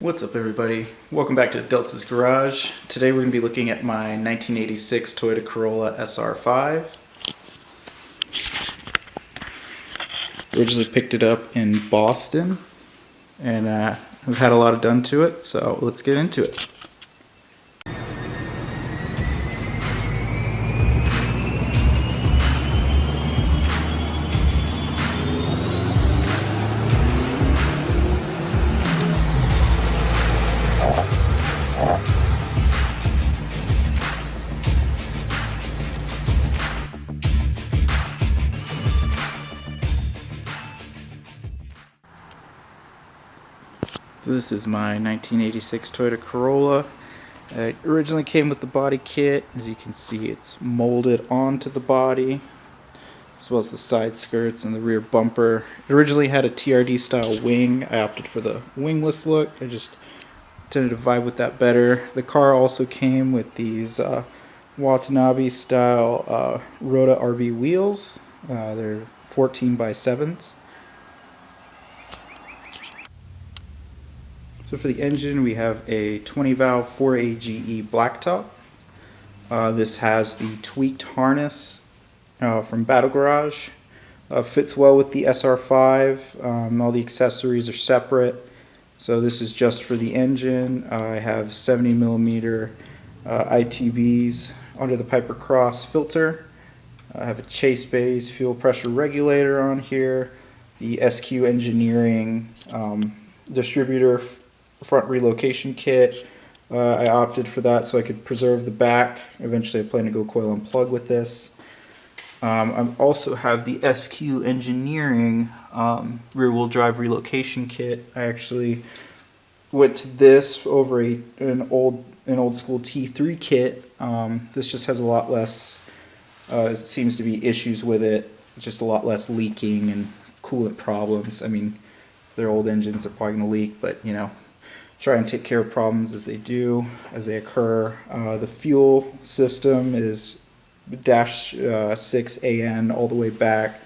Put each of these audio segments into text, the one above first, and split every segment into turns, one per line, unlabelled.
What's up everybody? Welcome back to Delta's Garage. Today we're going to be looking at my 1986 Toyota Corolla SR5. Originally picked it up in Boston and we've had a lot done to it, so let's get into it. So this is my 1986 Toyota Corolla. It originally came with the body kit. As you can see, it's molded onto the body, as well as the side skirts and the rear bumper. It originally had a TRD style wing. I opted for the wingless look. I just tended to vibe with that better. The car also came with these Watanabe style Rota RB wheels. They're 14x7s. So for the engine, we have a 20 valve 4A-GE Blacktop. This has the tweaked harness from Battle Garage. Fits well with the SR5. All the accessories are separate. So this is just for the engine. I have 70mm ITBs under the Piper Cross filter. I have a Chase Bays fuel pressure regulator on here. The SQ Engineering distributor front relocation kit. I opted for that so I could preserve the back. Eventually I plan to go coil and plug with this. I also have the SQ Engineering rear wheel drive relocation kit. I actually went to this over an old school T3 kit. This just has a lot less, it seems to be issues with it, just a lot less leaking and coolant problems. I mean, they're old engines, they're probably going to leak, but you know, try and take care of problems as they occur. The fuel system is -6 AN all the way back.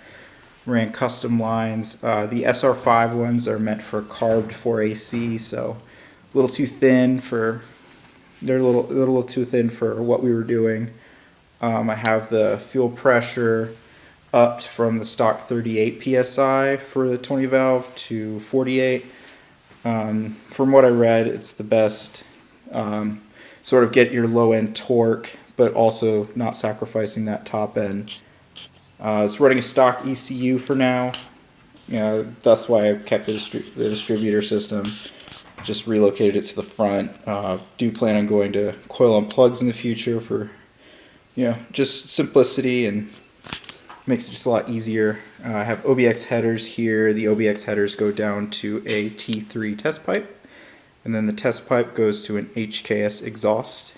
Ran custom lines. The SR5 ones are meant for carved 4AC, so a little too thin for what we were doing. I have the fuel pressure upped from the stock 38 psi for the 20 valve to 48. From what I read, it's the best sort of get your low end torque, but also not sacrificing that top end. It's running a stock ECU for now. That's why I kept the distributor system. Just relocated it to the front. Do plan on going to coil on plugs in the future for just simplicity, and makes it just a lot easier. I have OBX headers here. The OBX headers go down to a T3 test pipe, and then the test pipe goes to an HKS exhaust.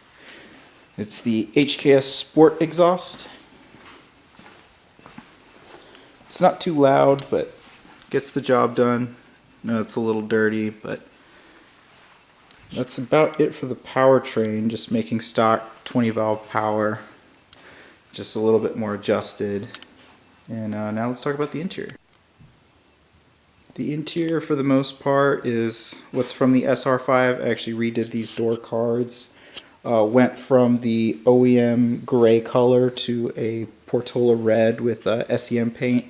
It's the HKS Sport exhaust. It's not too loud, but gets the job done. It's a little dirty, but that's about it for the powertrain. Just making stock 20 valve power, just a little bit more adjusted. And now let's talk about the interior. The interior, for the most part, is what's from the SR5. I actually redid these door cards. Went from the OEM gray color to a Portola red with SEM paint.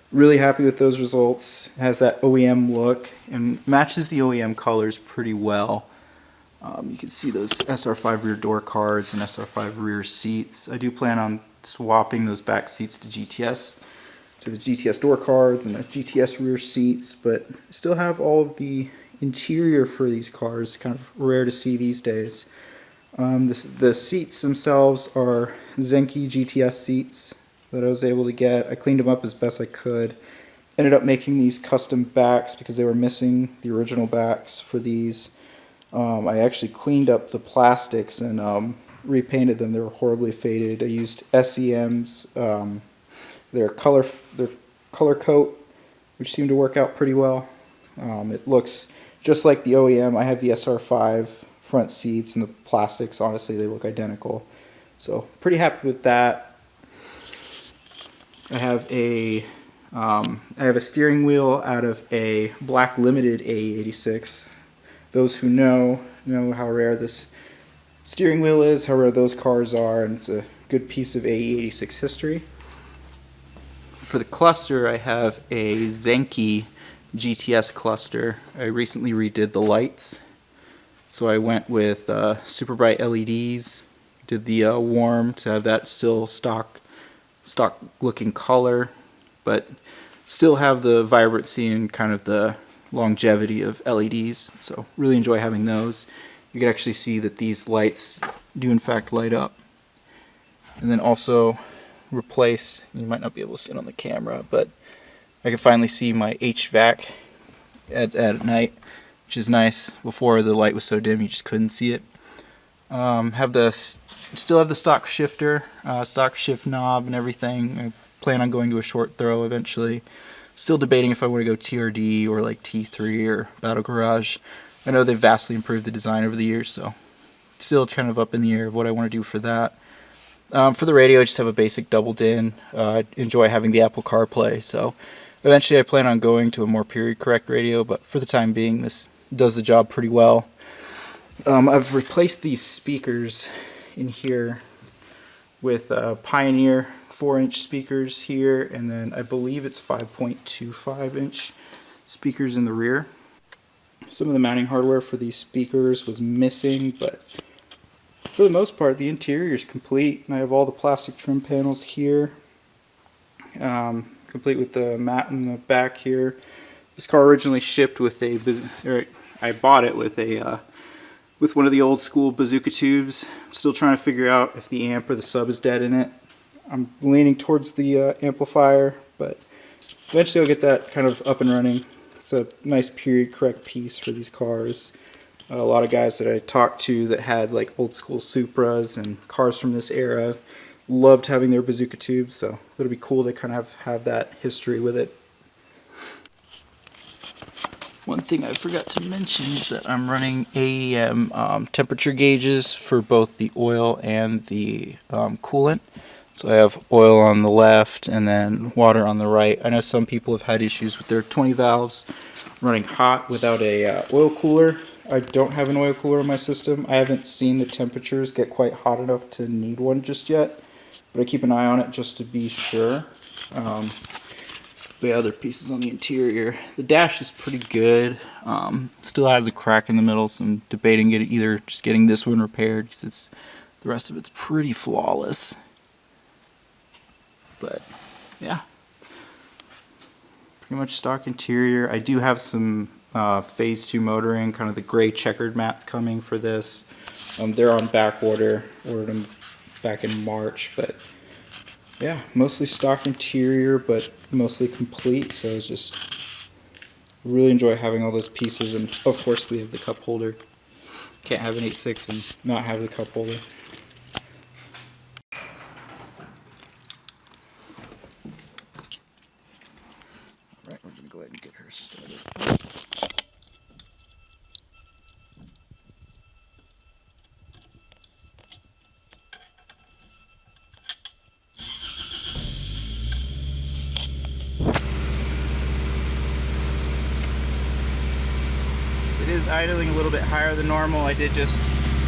Really happy with those results. It has that OEM look and matches the OEM colors pretty well. You can see those SR5 rear door cards and SR5 rear seats. I do plan on swapping those back seats to the GTS door cards and the GTS rear seats, but still have all of the interior for these cars. Kind of rare to see these days. The seats themselves are Zenki GTS seats that I was able to get. I cleaned them up as best I could. Ended up making these custom backs because they were missing the original backs for these. I actually cleaned up the plastics and repainted them. They were horribly faded. I used SEM's their color coat, which seemed to work out pretty well. It looks just like the OEM. I have the SR5 front seats, and the plastics, honestly, they look identical. So pretty happy with that. I have a steering wheel out of a black limited AE86. those who know how rare this steering wheel is, how rare those cars are, and it's a good piece of AE86 history. For the cluster, I have a Zenki GTS cluster. I recently redid the lights, so I went with super bright LEDs, did the warm to have that still stock looking color, but still have the vibrancy and kind of the longevity of LEDs, so really enjoy having those. You can actually see that these lights do in fact light up. And then also replaced, you might not be able to see it on the camera, but I can finally see my HVAC at night, which is nice. Before the light was so dim you just couldn't see it. Still have the stock shifter, stock shift knob and everything. I plan on going to a short throw eventually. Still debating if I want to go TRD or like T3 or Battle Garage. I know they've vastly improved the design over the years, so still kind of up in the air of what I want to do for that. For the radio, I just have a basic double DIN. I enjoy having the Apple CarPlay, so eventually I plan on going to a more period correct radio, but for the time being this does the job pretty well. I've replaced these speakers in here with Pioneer 4-inch speakers here, and then I believe it's 5.25-inch speakers in the rear. Some of the mounting hardware for these speakers was missing, but for the most part the interior is complete, and I have all the plastic trim panels here, complete with the mat in the back here. This car originally shipped with I bought it with with one of the old school bazooka tubes. I'm still trying to figure out if the amp or the sub is dead in it. I'm leaning towards the amplifier, but eventually I'll get that kind of up and running. It's a nice period correct piece for these cars. A lot of guys that I talked to that had like old school Supras and cars from this era loved having their bazooka tubes, so it'll be cool to kind of have that history with it. One thing I forgot to mention is that I'm running AEM temperature gauges for both the oil and the coolant. So I have oil on the left and then water on the right. I know some people have had issues with their 20 valves running hot without a oil cooler. I don't have an oil cooler in my system. I haven't seen the temperatures get quite hot enough to need one just yet, but I keep an eye on it just to be sure. The other pieces on the interior, the dash is pretty good. Still has a crack in the middle, so I'm debating either just getting this one repaired because the rest of it's pretty flawless. But yeah, pretty much stock interior. I do have some phase 2 motoring, kind of the gray checkered mats coming for this. They're on back order, ordered them back in March, but yeah, mostly stock interior, but mostly complete, so it's just really enjoy having all those pieces. And of course we have the cup holder. Can't have an 8.6 and not have the cup holder. Alright, we're going to go ahead and get her started. It is idling a little bit higher than normal. I did just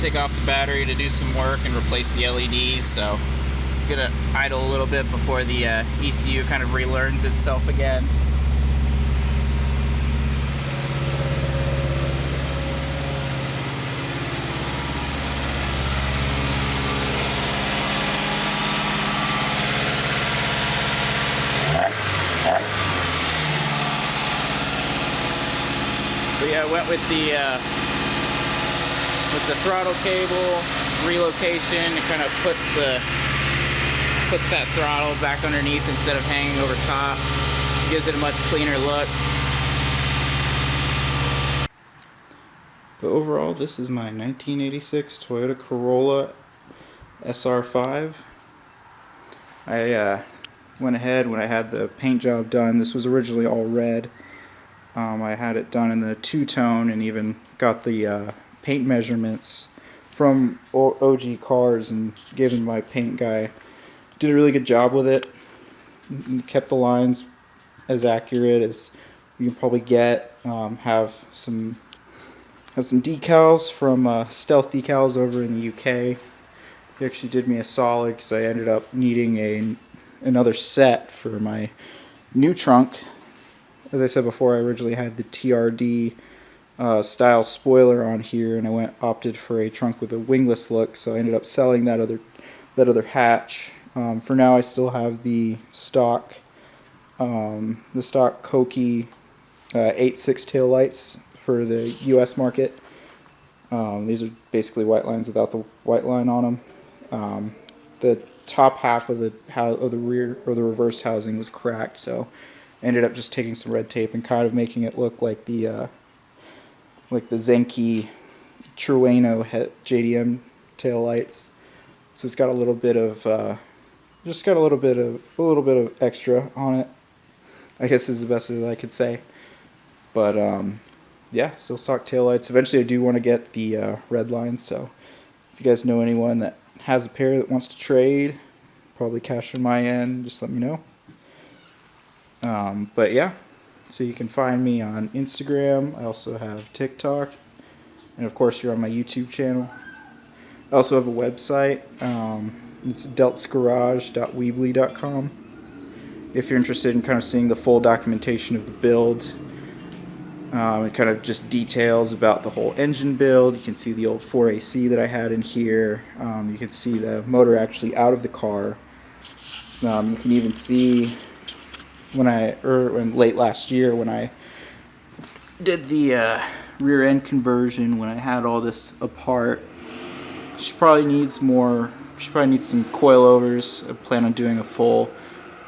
take off the battery to do some work and replace the LEDs, so it's going to idle a little bit before the ECU kind of relearns itself again. But yeah, I went with the throttle cable relocation. It kind of puts that throttle back underneath instead of hanging over top. Gives it a much cleaner look. But overall, this is my 1986 Toyota Corolla SR5. I went ahead when I had the paint job done. This was originally all red. I had it done in the two-tone and even got the paint measurements from OG Cars and given my paint guy. Did a really good job with it. Kept the lines as accurate as you can probably get. Have some Have some decals from Stealth Decals over in the UK. He actually did me a solid because I ended up needing another set for my new trunk. As I said before, I originally had the TRD style spoiler on here, and I opted for a trunk with a wingless look, so I ended up selling that other hatch. For now, I still have the stock Koki 8.6 tail lights for the U.S. market. These are basically white lines without the white line on them. The top half of the rear or the reverse housing was cracked, so I ended up just taking some red tape and kind of making it look like the Zenki Trueno JDM tail lights. So it's got a little bit of a little bit of extra on it, I guess is the best that I could say. But yeah, still stock tail lights. Eventually I do want to get the red lines, so if you guys know anyone that has a pair that wants to trade, probably cash on my end, just let me know. But yeah, so you can find me on Instagram. I also have TikTok, and of course you're on my YouTube channel. I also have a website. It's deltsgarage.weebly.com. If you're interested in kind of seeing the full documentation of the build, and kind of just details about the whole engine build, you can see the old 4A-CE that I had in here. You can see the motor actually out of the car. You can even see when late last year when I did the rear end conversion, when I had all this apart. She probably needs some coilovers. I plan on doing a full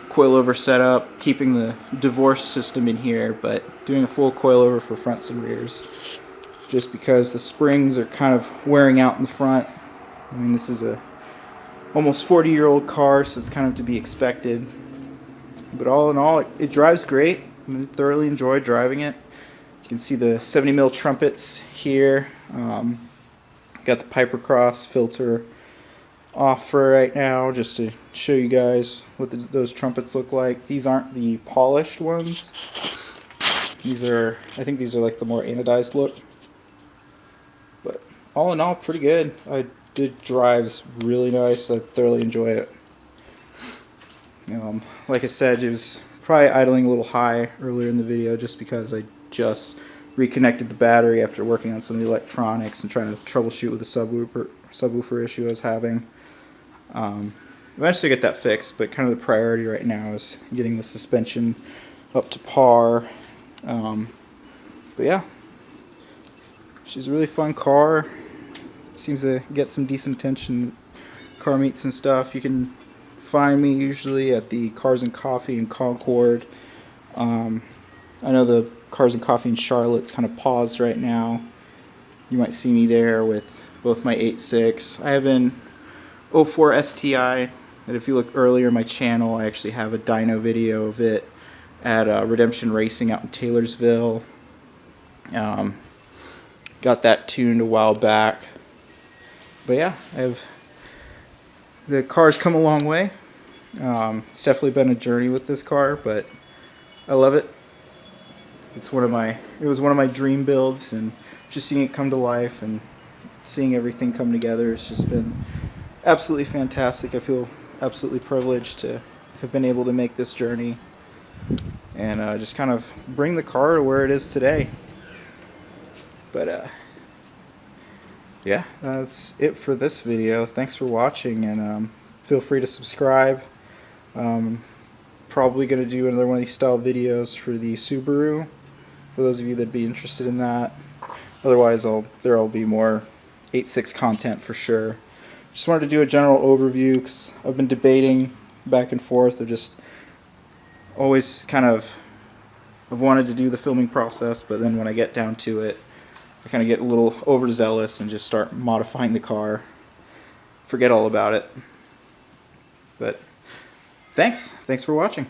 coilover setup, keeping the divorce system in here, but doing a full coilover for fronts and rears, just because the springs are kind of wearing out in the front. I mean, this is a almost 40-year-old car, so it's kind of to be expected. But all in all, it drives great. I thoroughly enjoy driving it. You can see the 70mm trumpets here. Got the Piper Cross filter off for right now, just to show you guys what those trumpets look like. These aren't the polished ones. I think these are like the more anodized look. But all in all, pretty good. It drives really nice. I thoroughly enjoy it. Like I said, it was probably idling a little high earlier in the video just because I just reconnected the battery after working on some of the electronics and trying to troubleshoot with the subwoofer issue I was having. Eventually get that fixed, but kind of the priority right now is getting the suspension up to par. But yeah, she's a really fun car. Seems to get some decent attention at car meets and stuff. You can find me usually at the Cars and Coffee in Concord. I know the Cars and Coffee in Charlotte's kind of paused right now. You might see me there with both my 8.6. I have an 04 STI that, if you look earlier in my channel, I actually have a dyno video of it at Redemption Racing out in Taylorsville. Got that tuned a while back. But yeah, the car's come a long way. It's definitely been a journey with this car, but I love it. It was one of my dream builds, and just seeing it come to life and seeing everything come together, it's just been absolutely fantastic. I feel absolutely privileged to have been able to make this journey and just kind of bring the car to where it is today. But yeah, that's it for this video. Thanks for watching, and feel free to subscribe. Probably going to do another one of these style videos for the Subaru, for those of you that'd be interested in that. Otherwise, there'll be more 8.6 content for sure. Just wanted to do a general overview because I've been debating back and forth. I've just always I've wanted to do the filming process, but then when I get down to it, I kind of get a little overzealous and just start modifying the car. Forget all about it. But thanks for watching.